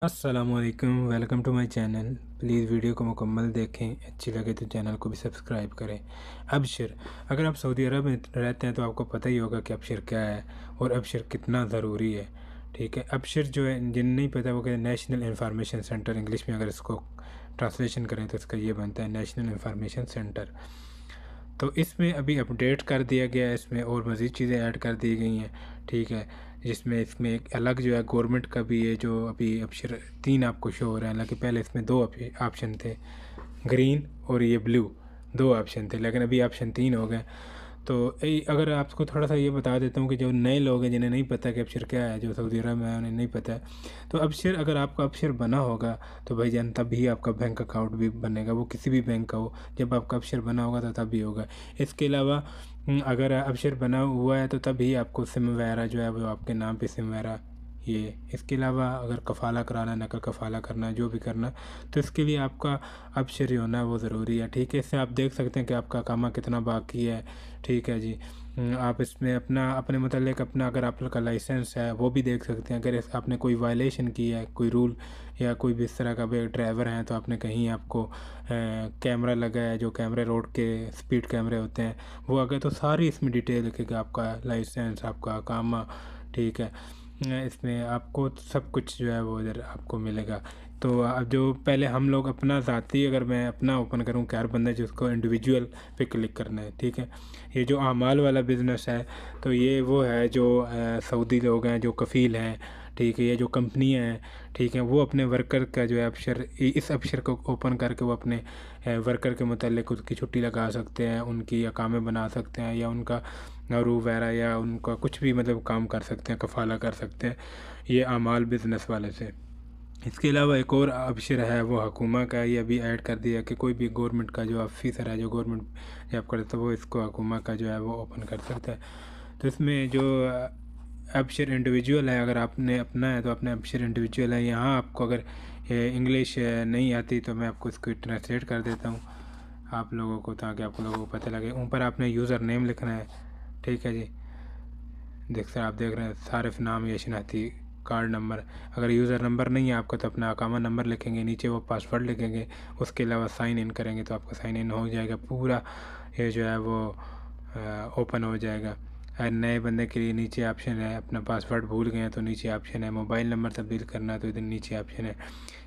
السلام علیکم، welcome to my channel. Please video کو مکمل دیکھیں، اچھی لگے تو چینل کو بھی سبسکرائب کریں۔ ابشر، اگر آپ سعودی عرب میں رہتے ہیں تو آپ کو پتہ ہی ہوگا کہ ابشر کیا ہے اور ابشر کتنا ضروری ہے۔ ٹھیک ہے، ابشر جو ہے جن نہیں پتہ وہ کہ نیشنل انفارمیشن سینٹر، انگلش میں اگر اس کو ٹرانسلیشن کریں تو اس کا یہ بنتا ہے نیشنل انفارمیشن سینٹر۔ تو اس میں ابھی اپڈیٹ کر دیا گیا ہے، اس میں اور مزید چیزیں ایڈ کر دی گئی ہیں۔ ٹھیک ہے، جس میں اس میں ایک الگ جو ہے گورنمنٹ کا بھی ہے، جو ابھی ابشر 3 آپ کو شو ہو رہا ہے، حالانکہ پہلے اس میں 2 آپشن تھے، گرین اور یہ بلو، 2 آپشن تھے، لیکن ابھی آپشن 3 ہو گئے۔ تو اگر آپ کو تھوڑا سا یہ بتا دیتا ہوں کہ جو نئے لوگ ہیں جنہیں نہیں پتہ کہ ابشر کیا ہے، جو سعودی عرب میں ہیں انہیں نہیں پتہ ہے، تو ابشر اگر آپ کا ابشر بنا ہوگا تو بھائی جان تب ہی آپ کا بینک اکاؤنٹ بھی بنے گا، وہ کسی بھی بینک کا ہو، جب آپ کا ابشر بنا ہوگا تو تب ہی ہوگا۔ اس کے علاوہ اگر ابشر بنا ہوا ہے تو تب ہی آپ کو سم وغیرہ جو ہے وہ آپ کے نام پہ سم وغیرہ یہ۔ اس کے علاوہ اگر کفالہ کرانا ہے، نقل کفالہ کرنا ہے، جو بھی کرنا ہے تو اس کے لیے آپ کا ابشر ہی ہونا وہ ضروری ہے۔ ٹھیک ہے، اس سے آپ دیکھ سکتے ہیں کہ آپ کا اقامہ کتنا باقی ہے۔ ٹھیک ہے جی، آپ اس میں اپنے متعلق اگر آپ کا لائسنس ہے وہ بھی دیکھ سکتے ہیں۔ اگر آپ نے کوئی وائلیشن کی ہے، کوئی رول یا کوئی بھی اس طرح کا بھی ڈرائیور ہیں تو آپ نے کہیں آپ کو کیمرہ لگا ہے، جو کیمرے روڈ کے سپیڈ کیمرے ہوتے ہیں وہ اگر، تو ساری اس میں ڈیٹیل لکھے گا، آپ کا لائسنس، آپ کا اقامہ۔ ٹھیک ہے، اس میں آپ کو سب کچھ جو ہے وہ ادھر آپ کو ملے گا۔ تو اب جو پہلے ہم لوگ اپنا ذاتی، اگر میں اپنا اوپن کروں کہ ہر بندہ جس کو انڈیویجول پہ کلک کرنا ہے۔ ٹھیک ہے، یہ جو اعمال والا بزنس ہے تو یہ وہ ہے جو سعودی لوگ ہیں جو کفیل ہیں۔ ٹھیک ہے، یہ جو کمپنیاں ہیں، ٹھیک ہے، وہ اپنے ورکر کا جو ہے اس ابشر کو اوپن کر کے وہ اپنے ورکر کے متعلق اس کی چھٹی لگا سکتے ہیں، ان کی اقامے بنا سکتے ہیں، یا ان کا نارو وغیرہ یا ان کا کچھ بھی کام کر سکتے ہیں، کفالہ کر سکتے ہیں، یہ اعمال بزنس والے سے۔ اس کے علاوہ ایک اور ابشر ہے وہ حکومہ کا، یہ ابھی ایڈ کر دیا کہ کوئی بھی گورنمنٹ کا جو آفیسر ہے، جو گورنمنٹ جاب کرتا ہے وہ اس کو حکومہ کا جو ہے وہ اوپن کر سکتا ہے۔ تو اس میں جو ابشر انڈیویجول ہے، اگر آپ نے اپنا ہے تو اپنا ابشر انڈیویجول ہے۔ یہاں آپ کو اگر انگلش نہیں آتی تو میں آپ کو اس کو ٹرانسلیٹ کر دیتا ہوں آپ لوگوں کو، تاکہ آپ لوگوں کو پتہ لگے۔ اوپر آپ نے یوزر نیم لکھنا ہے۔ ٹھیک ہے جی، آپ دیکھ رہے ہیں صارف نام یا شناختی کارڈ نمبر۔ اگر یوزر نمبر نہیں ہے آپ کا تو اپنا اقامہ نمبر لکھیں گے، نیچے وہ پاسورڈ لکھیں گے، اس کے علاوہ سائن ان کریں گے تو آپ کا سائن ان ہو جائے گا، پورا یہ جو ہے وہ اوپن ہو جائے گا۔ نئے بندے کے لیے نیچے آپشن ہے، اپنا پاسورڈ بھول گئے ہیں تو نیچے آپشن ہے، موبائل نمبر تبدیل کرنا ہے تو ادھر نیچے آپشن ہے۔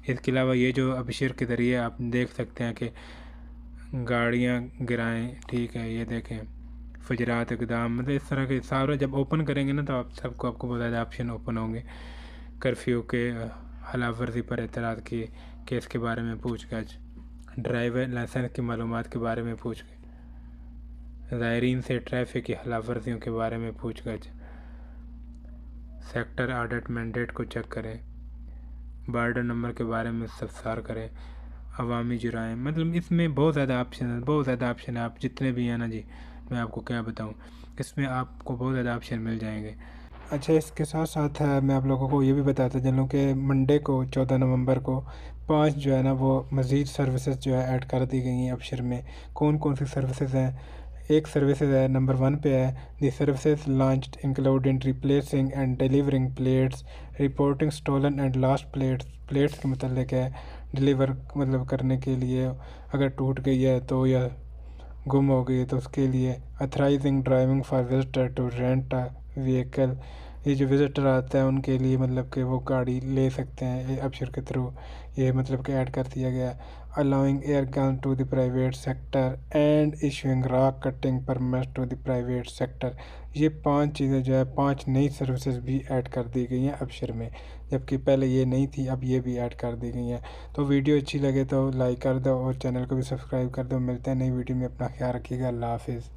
اس کے علاوہ یہ جو ابشر کے ذریعے آپ دیکھ سکتے ہیں کہ گاڑیاں گرائیں۔ ٹھیک ہے، یہ دیکھیں فجرات اقدام، اس طرح کے سارے جب اوپن کریں گے نا تو آپ کو بہت زیادہ آپشن اوپن ہوں گے۔ کرفیو کے خلاف ورزی پر اعتراض کی کیس کے بارے میں پوچھ گچھ، ڈرائیور لائسنس کی معلومات کے بارے میں پوچھ گچھ، زائرین سے ٹریفک کی خلاف ورزیوں کے بارے میں پوچھ گچھ، سیکٹر آڈٹ مینڈیٹ کو چیک کریں، بارڈر نمبر کے بارے میں استفسار کریں، عوامی جرائم۔ اس میں بہت زیادہ آپشن ہے، آپ جتنے بھی ہیں نا جی، میں آپ کو کیا بتاؤں، اس میں آپ کو بہت زیادہ آپشن مل جائیں گے۔ اچھا، اس کے ساتھ ساتھ میں آپ لوگوں کو یہ بھی بتاتا چلوں کہ منڈے کو 14 نومبر کو 5 جو ہے نا وہ مزید سروسز جو ہے ایڈ کر دی گئی ہیں ابشر میں۔ کون کون سی سروسز ہیں؟ ایک سروسز ہے نمبر 1 پہ ہے، دی services launched including replacing and delivering plates, reporting stolen and last plates کے متعلق ہے، ڈیلیور کرنے کے لیے، اگر ٹوٹ گئی ہے تو یا گم ہو گئی ہے تو اس کے لیے، authorizing driving for visitor to rent vehicle, یہ جو وزٹر آتا ہے ان کے لیے کہ وہ گاڑی لے سکتے ہیں ابشر کے تھرو، یہ کہ ایڈ کر دیا گیا۔ Allowing air gun to the private sector and issuing rock cutting permits to the private sector, یہ 5 چیزیں جو ہے 5 نئی سروسز بھی ایڈ کر دی گئی ہیں ابشر میں، جبکہ پہلے یہ نہیں تھی، اب یہ بھی ایڈ کر دی گئی ہیں۔ تو ویڈیو اچھی لگے تو لائک کر دو اور چینل کو بھی سبسکرائب کر دو۔ ملتے ہیں نئی ویڈیو میں، اپنا خیال رکھیے گا، اللہ حافظ۔